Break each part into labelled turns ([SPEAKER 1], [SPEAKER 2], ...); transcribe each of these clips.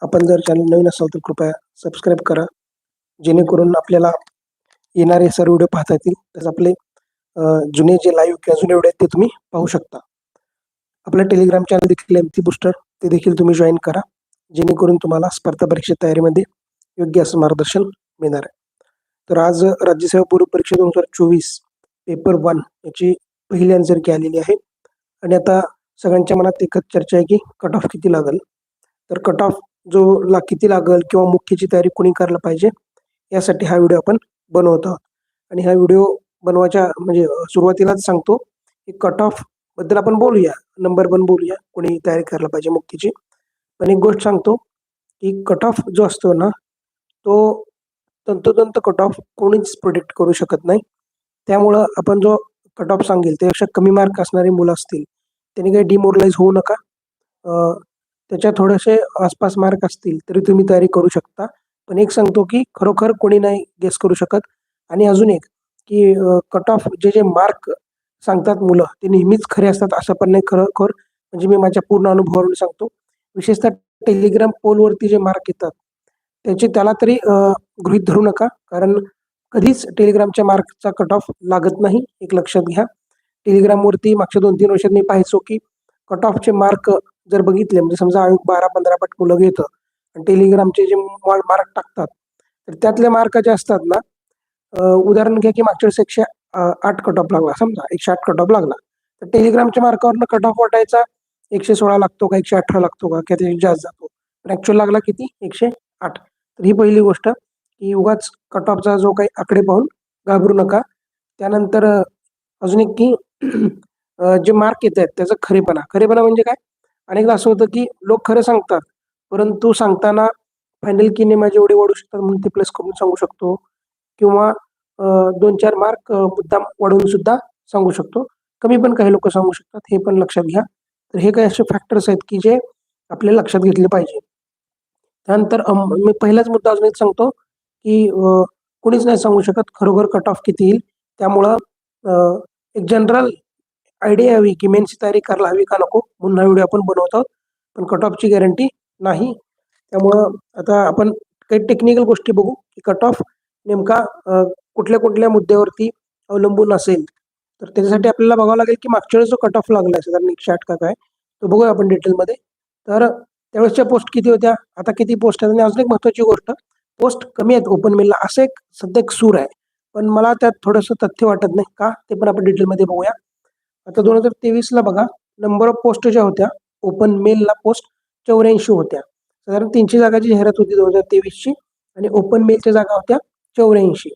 [SPEAKER 1] आपण जर चॅनल नवीन असाल तर कृपया सबस्क्राईब करा, जेणेकरून आपल्याला येणारे सर्व व्हिडिओ पाहता येतील. तसंच आपले जुने जे लाईव्ह किंवा जुने व्हिडिओ आहेत ते तुम्ही पाहू शकता. आपलं टेलिग्राम चॅनल देखील एमसी बूस्टर, ते देखील तुम्ही जॉईन करा, जेणेकरून तुम्हाला स्पर्धा परीक्षा तयारीमध्ये योग्य असं मार्गदर्शन मिळणार आहे. तर आज राज्यसेवा पूर्व परीक्षा 2024 पेपर 1 याची पहिली आन्सर की आलेली आहे. आणि आता सगळ्यांच्या मनात एकच चर्चा आहे की कट ऑफ किती लागेल. तर कट ऑफ किती लागेल किंवा मुख्यची तयारी कोणी करायला पाहिजे, यासाठी हा व्हिडिओ आपण बनवत आहोत. आणि हा व्हिडिओ बनवायच्या म्हणजे सुरुवातीलाच सांगतो की कट ऑफ बद्दल आपण बोलूया, नंबर पण बोलूया, कोणी तयारी करायला पाहिजे मुख्यची. पण एक गोष्ट सांगतो की कट ऑफ जो असतो ना, तो तंतोतंत कट ऑफ कोणीच प्रिडिक्ट करू शकत नाही. त्यामुळं आपण जो कट ऑफ सांगेल त्यापेक्षा कमी मार्क असणारी मुलं असतील त्यांनी काही डिमोरलाइज होऊ नका. त्याच्या थोडेसे आसपास मार्क असतील तरी तुम्ही तयारी करू शकता. पण एक सांगतो की खरोखर कोणी नाही गेस करू शकत. आणि अजून एक की कट ऑफ जे मार्क सांगतात मुलं ते नेहमीच खरे असतात असं पण नाही. खरोखर म्हणजे मी माझ्या पूर्ण अनुभवावरून सांगतो. विशेषतः टेलिग्राम पोलवरती जे मार्क येतात त्याला तरी गृहीत धरू नका, कारण कधीच टेलिग्रामच्या मार्कचा कट ऑफ लागत नाही, एक लक्षात घ्या. टेलिग्रामवरती मागच्या 2-3 वर्षात मी पाहायचो की कट ऑफचे मार्क जर बघितले, म्हणजे समजा आयोग 12-15 पट मुलं घेतं आणि टेलिग्रामचे जे मार्क टाकतात तर त्यातले मार्क जे असतात ना, उदाहरण घ्या की मागच्या वेळेस 108 कट ऑफ लागला, समजा 108 कट ऑफ लागला, तर टेलिग्रामच्या मार्कावरनं कट ऑफ वाटायचा 116 लागतो का 118 लागतो का त्याच्यात जास्त जातो, पण ऍक्च्युअल लागला किती 108. तर ही पहिली गोष्ट की उगाच कट ऑफचा जो काही आकडे पाहून घाबरू नका. त्यानंतर अजून एक की जे मार्क येत आहेत त्याचा खरेपणा म्हणजे काय. अनेकदा असं होतं की लोक खरं सांगतात, परंतु सांगताना फायनल कीने माझे एवढे वाढू शकतात म्हणून ते प्लस करून सांगू शकतो, किंवा 2-4 मार्क मुद्दाम वाढवून सुद्धा सांगू शकतो. कमी पण काही लोक सांगू शकतात, हे पण लक्षात घ्या. तर हे काही असे फॅक्टर्स आहेत की जे आपल्याला लक्षात घेतले पाहिजे. त्यानंतर मी पहिलाच मुद्दा अजून एक सांगतो की कोणीच नाही सांगू शकत खरोखर कट ऑफ किती येईल. त्यामुळं एक जनरल आयडिया हवी की मेन्सची तयारी करायला हवी का नको, म्हणून हा व्हिडिओ आपण बनवत आहोत. पण कट ऑफची गॅरंटी नाही. त्यामुळं आता आपण काही टेक्निकल गोष्टी बघू की कट ऑफ नेमका कुठल्या कुठल्या मुद्द्यावरती अवलंबून असेल. तर त्याच्यासाठी आपल्याला बघावं लागेल की मागच्या वेळेस जो कट ऑफ लागला साधारण 108 का काय, तो बघूया आपण डिटेलमध्ये. तर त्यावेळेसच्या पोस्ट किती होत्या, आता किती पोस्ट आहेत. आणि अजून एक महत्त्वाची गोष्ट, पोस्ट कमी आहेत ओपन मेलला असं एक सध्या एक सूर आहे, पण मला त्यात थोडंसं तथ्य वाटत नाही का, ते पण आपण डिटेलमध्ये बघूया. आता 2023ला बघा, नंबर ऑफ पोस्ट ज्या होत्या ओपन मेलला पोस्ट 84 होत्या. साधारण 300 जागाची जाहिरात होती 2023ची, आणि ओपन मेलच्या जागा होत्या 84.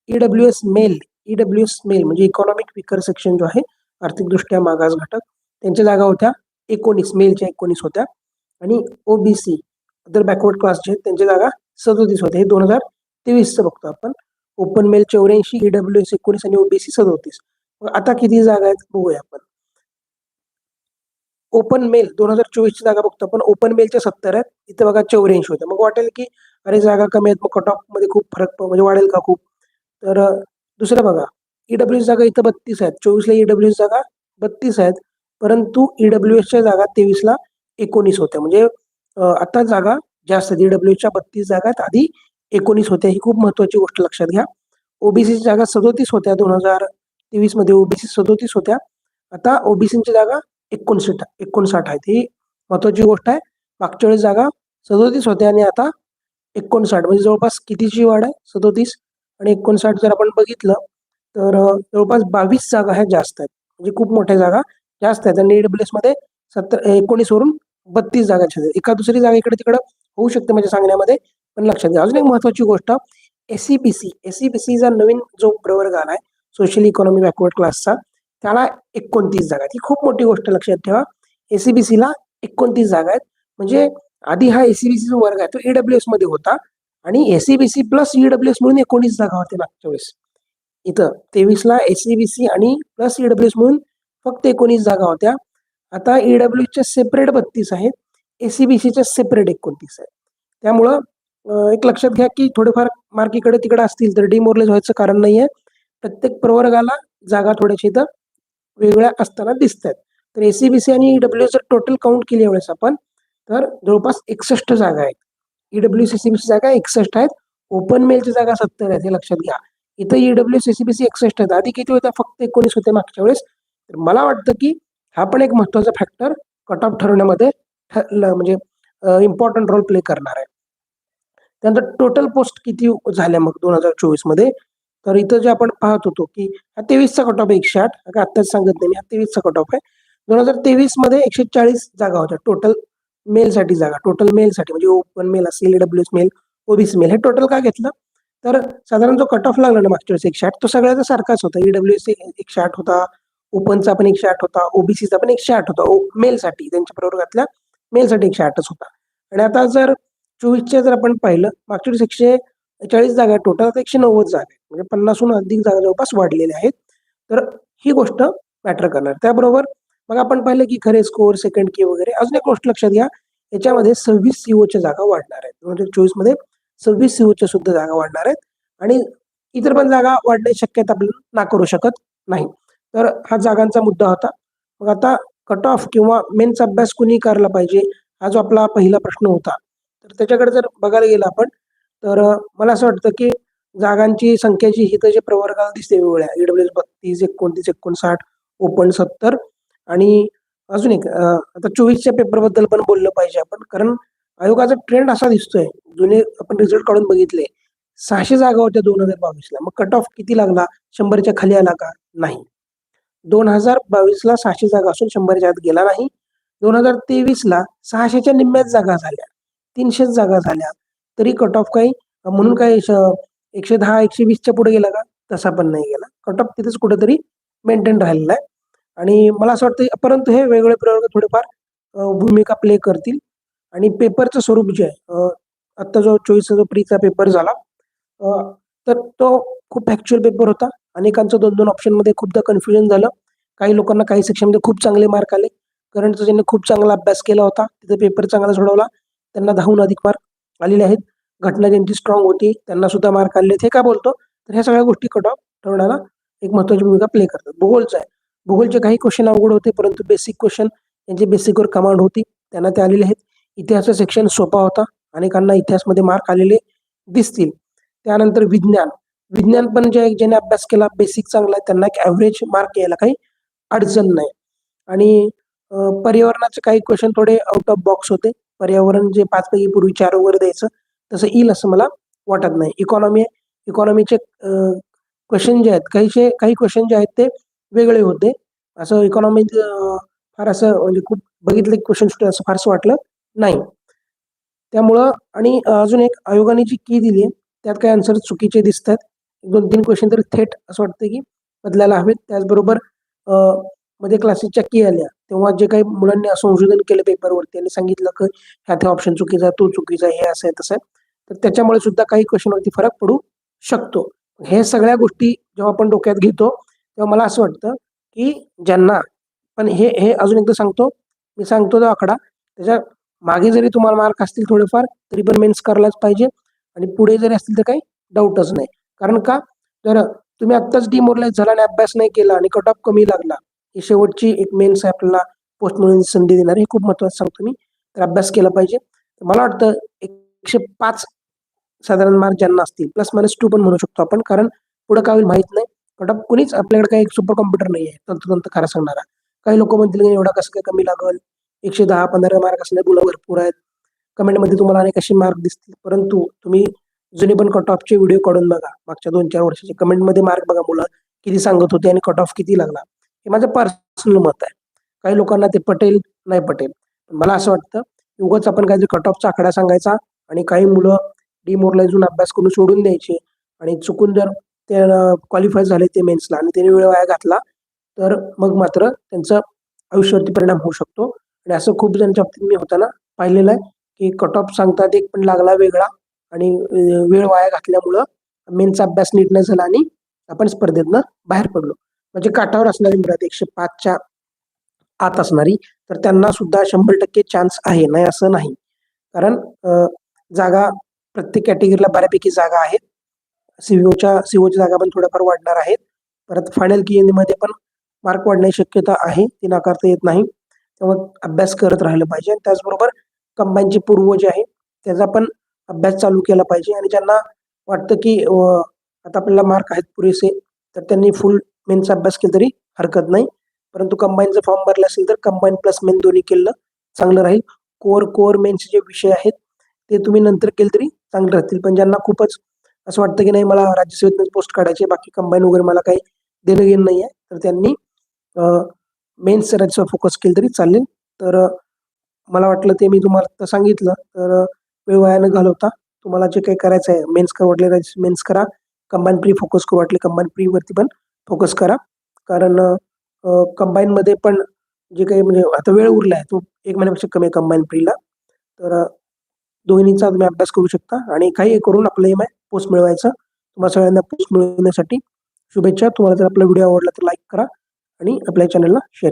[SPEAKER 1] ईडब्ल्यूएस मेल म्हणजे इकॉनॉमिक विकर सेक्शन जो आहे, आर्थिकदृष्ट्या मागास घटक, त्यांच्या जागा होत्या 19, मेलच्या 19 होत्या. आणि ओबीसी अदर बॅकवर्ड क्लास जे त्यांच्या जागा 37 होत्या. हे 2023चं बघतो आपण. ओपन मेल 84, ईडब्ल्यूएस 19 आणि ओबीसी 37. आता किती जागा आहेत बघूया आपण. ओपन मेल 2024ची जागा बघतो आपण, ओपन मेलच्या 70 आहेत, इथे बघा 84 होत्या. मग वाटेल की अरे जागा कमी आहेत, मग कट ऑफ मध्ये खूप फरक म्हणजे वाढेल का खूप. तर दुसरं बघा, ईडब्ल्यूएस जागा इथं 32 आहेत, 24ला ईडब्ल्यूएस जागा 32 आहेत, परंतु ईडब्ल्यूएसच्या जागा 23ला 19 होत्या. म्हणजे आता जागा जास्त आहेत. ईडब्ल्यूएसच्या 32 जागा आहेत, आधी 19 होत्या. ही खूप महत्वाची गोष्ट लक्षात घ्या. ओबीसीची जागा 37 होत्या 2023 मध्ये, ओबीसी 37 होत्या. आता ओबीसीची जागा 59 आहेत. ही महत्वाची गोष्ट आहे. मागच्या वेळेस जागा 37 होत्या आणि आता 59, म्हणजे जवळपास कितीची वाढ आहे, 37 आणि 59 जर आपण बघितलं तर जवळपास 22 जागा ह्या जास्त आहेत, म्हणजे खूप मोठ्या जागा जास्त आहेत. आणि ईडब्ल्यूएस मध्ये 19 वरून 32 जागा, एका दुसरी जागा इकडे तिकडे होऊ शकते म्हणजे सांगण्यामध्ये, पण लक्षात घ्या. अजून एक महत्वाची गोष्ट, एसईबीसीचा नवीन जो प्रवर्ग आलाय सोशल इकॉनॉमी बॅकवर्ड क्लासचा, त्याला 29 जागा आहेत. ही खूप मोठी गोष्ट लक्षात ठेवा. एसीबीसीला 29 जागा आहेत, म्हणजे आधी हा एसीबीसी जो वर्ग आहे तो ईडब्ल्यूएस मध्ये होता, आणि एसीबीसी प्लस ईडब्ल्यूएस म्हणून 19 जागा होत्या मागच्या वेळेस. इथं 23ला एसीबीसी आणि प्लस ईडब्ल्यूएस म्हणून फक्त 19 जागा होत्या. आता ईडब्ल्यूएसच्या सेपरेट 32 आहेत, एसीबीसीच्या सेपरेट 29 आहेत. त्यामुळं एक लक्षात घ्या की थोडेफार मार्क इकडे तिकडे असतील तर डिमोरलाइज व्हायचं कारण नाहीये. प्रत्येक प्रवर्गाला जागा थोड्याशा इथं वेगळ्या असताना दिसत आहेत. तर एसीबीसी आणि ईडब्ल्यूएस जर टोटल काउंट केली यावेळेस आपण, तर जवळपास 61 जागा आहेत. EWCCBC जागा 61 आहेत, ओपन मेलची जागा 70 आहेत, हे लक्षात घ्या. इथं EWCCBC 61 आहेत, आधी किती होत्या? फक्त 19 होत्या मागच्या वेळेस. तर मला वाटतं की हा पण एक महत्त्वाचा फॅक्टर कट ऑफ ठरवण्यामध्ये म्हणजे इम्पॉर्टंट रोल प्ले करणार आहे. त्यानंतर टोटल पोस्ट किती झाल्या मग 2024 मध्ये? तर इथं जे आपण पाहत होतो की हा 23चा कट ऑफ आहे, 108. आत्ताच सांगत नाही मी, हा 23चा कट ऑफ आहे. 2023 मध्ये 140 जागा होत्या टोटल मेलसाठी जागा. टोटल मेलसाठी म्हणजे ओपन मेल असेल, EWS मेल, OBC मेल, हे टोटल का घेतलं? तर साधारण जो कट ऑफ लागला ना मागच्या वेळेस 108, तो सगळ्याचा सारखाच होता. EWS 108 होता, ओपनचा पण 108 होता, OBCचा पण 108 होता. मेलसाठी त्यांच्या प्रवर्गातल्या मेलसाठी 108च होता. आणि आता जर 24चे जर आपण पाहिलं, मागच्या वेळेस 140 जागा टोटल, आता 190 जागा आहेत. म्हणजे 50हून अधिक जागा जवळपास वाढलेल्या आहेत. तर ही गोष्ट मॅटर करणार. त्याबरोबर मग आपण पाहिलं की खरे स्कोर, सेकंड की वगैरे. अजून एक गोष्ट लक्षात घ्या, याच्यामध्ये 26 सीओच्या जागा वाढणार आहेत. 2024 मध्ये 26 सीओच्या सुद्धा जागा वाढणार आहेत आणि इतर पण जागा वाढण्याची शक्यता आपण नाकारू शकत नाही. तर हा जागांचा मुद्दा होता. मग आता कट ऑफ किंवा मेन्सचा अभ्यास कुणी करायला पाहिजे, हा जो आपला पहिला प्रश्न होता. तर त्याच्याकडे जर बघायला गेलं आपण, तर मला असं वाटतं की जागांची संख्याची इथं जे प्रवर्गाला दिसते वेगवेगळ्या, EWS 32, 29, 59, ओपन 70 आणि अजून एक आता 24च्या पेपरबद्दल पण बोललं पाहिजे आपण, कारण आयोगाचा ट्रेंड असा दिसतोय, जुने आपण रिझल्ट काढून बघितले, 600 जागा होत्या 2022ला. मग कट ऑफ किती लागला? 100च्या खाली आला का? नाही. 2022ला 600 जागा असून 100च्या आत गेला नाही. 2023ला 600च्या निम्म्याच जागा झाल्या, 300 जागा झाल्या, तरी कट ऑफ काही म्हणून काही 110, 120च्या पुढे गेला का? तसा पण नाही गेला. कट ऑफ तिथेच कुठेतरी मेंटेन राहिलेला आहे. आणि मला असं वाटतं, परंतु हे वेगवेगळे प्रवर्ग थोडेफार भूमिका प्ले करतील. आणि पेपरचं स्वरूप जे आहे, आत्ता जो 24चा जो प्रीचा पेपर झाला, तर तो खूप फॅक्च्युअल पेपर होता. अनेकांचं 2-2 ऑप्शनमध्ये खूपदा कन्फ्युजन झालं. काही लोकांना काही सेक्शनमध्ये खूप चांगले मार्क आले. करंटचा ज्यांनी खूप चांगला अभ्यास केला होता, तिथे पेपर चांगला सोडवला, त्यांना 10हून अधिक मार्क आलेले आहेत. घटना ज्यांची स्ट्रॉंग होती, त्यांना सुद्धा मार्क आलेले आहेत. हे का बोलतो? तर ह्या सगळ्या गोष्टी कट ऑफ ठरवण्याला एक महत्त्वाची भूमिका प्ले करतात. भूगोलचं आहे. भूगोलचे काही क्वेश्चन अवघड होते, परंतु बेसिक क्वेश्चन त्यांची बेसिकवर कमांड होती, त्यांना ते आलेले आहेत. इतिहासाचा सेक्शन सोपा होता, अनेकांना इतिहासमध्ये मार्क आलेले दिसतील. त्यानंतर विज्ञान. विज्ञान पण ज्याने अभ्यास केला, बेसिक चांगला आहे, त्यांना एक ॲव्हरेज मार्क यायला काही अडचण नाही. आणि पर्यावरणाचे काही क्वेश्चन थोडे आउट ऑफ बॉक्स होते. पर्यावरण जे 5 पैकी पूर्वी 4 वगैरे द्यायचं, तसं येईल असं मला वाटत नाही. इकॉनॉमीचे क्वेश्चन जे आहेत, काही क्वेश्चन जे आहेत ते वेगळे होते. असं इकॉनॉमी फार असं म्हणजे खूप बघितले क्वेश्चन असं फारसं वाटलं नाही. त्यामुळं आणि अजून एक आयोगाने जी की दिली आहे, त्यात काही आन्सर चुकीचे दिसतात. 2-3 क्वेश्चन तरी थेट असं वाटतं की बदलायला हवेत. त्याचबरोबर मध्ये क्लासेसच्या की आल्या, तेव्हा जे काही मुलांनी संशोधन केलं पेपरवरती आणि सांगितलं की ह्या ऑप्शन चुकीचा, तो चुकीचा, हे असं आहे, तसं आहे. तर त्याच्यामुळे सुद्धा काही क्वेश्चनवरती फरक पडू शकतो. हे सगळ्या गोष्टी जेव्हा आपण डोक्यात घेतो, तेव्हा मला असं वाटतं की ज्यांना पण हे हे अजून एकदा सांगतो, मी सांगतो तो आकडा, त्याच्या मागे जरी तुम्हाला मार्क असतील थोडेफार, तरी पण मेन्स करायलाच पाहिजे आणि पुढे जरी असतील तर काही डाऊटच नाही. कारण का? तर तुम्ही आत्ताच डिमोरलाइज झाला आणि अभ्यास नाही केला आणि कट ऑफ कमी लागला, ही शेवटची एक मेन्स आहे आपल्याला पोस्ट म्हणून संधी देणार, हे खूप महत्त्वाचं सांगतो मी. तर अभ्यास केला पाहिजे. मला वाटतं 105 साधारण मार्क ज्यांना असतील, +-2 पण म्हणू शकतो आपण, कारण पुढे काय होईल माहित नाही. कट ऑफ कुणीच आपल्याकडे काही सुपर कॉम्प्युटर नाही आहे तंतोतंत खरा सांगणारा. काही लोक म्हणतील की एवढा कसं काय कमी लागल, 110-15 मार्क असणारे मुलं भरपूर आहेत. कमेंटमध्ये तुम्हाला अनेक असे मार्क दिसतील, परंतु तुम्ही जुने पण कट ऑफचे व्हिडिओ काढून बघा, मागच्या 2-4 वर्षाचे. कमेंटमध्ये मार्क बघा, मुलं किती सांगत होते आणि कट ऑफ किती लागला. हे माझं पर्सनल मत आहे. काही लोकांना ते पटेल, नाही पटेल. मला असं वाटतं उगाच आपण काहीतरी कट ऑफचा आकडा सांगायचा आणि काही मुलं डिमोरलाइज होऊन अभ्यास करून सोडून द्यायचे आणि चुकून जर ते क्वालिफाय झाले ते मेन्सला आणि त्यांनी वेळ वाया घातला, तर मग मात्र त्यांचं आयुष्यावरती परिणाम होऊ शकतो. आणि असं खूप जणांच्या बाबतीत मी होताना पाहिलेलं आहे की कट ऑफ सांगतात एक, पण लागला वेगळा आणि वेळ वाया घातल्यामुळं मेन्सचा अभ्यास नीट नाही झाला आणि आपण स्पर्धेतनं बाहेर पडलो. म्हणजे काठावर असणारी मुलं 105च्या आत असणारी, तर त्यांना सुद्धा 100% चान्स आहे, नाही असं नाही. कारण जागा प्रत्येक कॅटेगरीला बऱ्यापैकी जागा आहेत. सीओच्या जागा पण थोड्याफार वाढणार आहेत. परत फायनल मध्ये पण मार्क वाढण्याची शक्यता आहे, ती नाकारता येत नाही. त्यामुळे अभ्यास करत राहिलं पाहिजे. आणि त्याचबरोबर कंबाईनचे पूर्व जे आहे त्याचा पण अभ्यास चालू केला पाहिजे आणि ज्यांना वाटतं की आता आपल्याला मार्क आहेत पुरेसे, तर त्यांनी फुल मेन्सचा अभ्यास केला तरी हरकत नाही. परंतु कंबाईनचा फॉर्म भरला असेल तर कंबाईन प्लस मेन दोन्ही केलं चांगलं राहील. कोर मेन्सचे जे विषय आहेत ते तुम्ही नंतर केले तरी चांगले राहतील. पण ज्यांना खूपच असं वाटतं की नाही मला राज्यसेवेत पोस्ट काढायची, बाकी कंबाईन वगैरे मला काही देणं घेणं नाही आहे, तर त्यांनी मेन्स राज्यावर फोकस केलं तरी चालेल. तर मला वाटलं ते मी तुम्हाला आता सांगितलं. तर वेळ वाया न घालवता तुम्हाला जे काही करायचं आहे, मेन्स करा वाटले मेन्स करा, कंबाईन प्री फोकस करू वाटले कंबाईन प्री वरती पण फोकस करा. कारण कंबाईनमध्ये पण जे काही म्हणजे आता वेळ उरला आहे तो 1 महिन्यापेक्षा कमी आहे कंबाईन प्रीला. तर दोन्हीचा तुम्ही अभ्यास करू शकता आणि काही करून आपलं एम आहे पोस्ट मिळवायचं. तुम्हाला सगळ्यांना पोस्ट मिळवण्यासाठी शुभेच्छा. तुम्हाला जर आपला व्हिडिओ आवडला तर लाईक करा आणि आपल्या चॅनलला शेअर करा.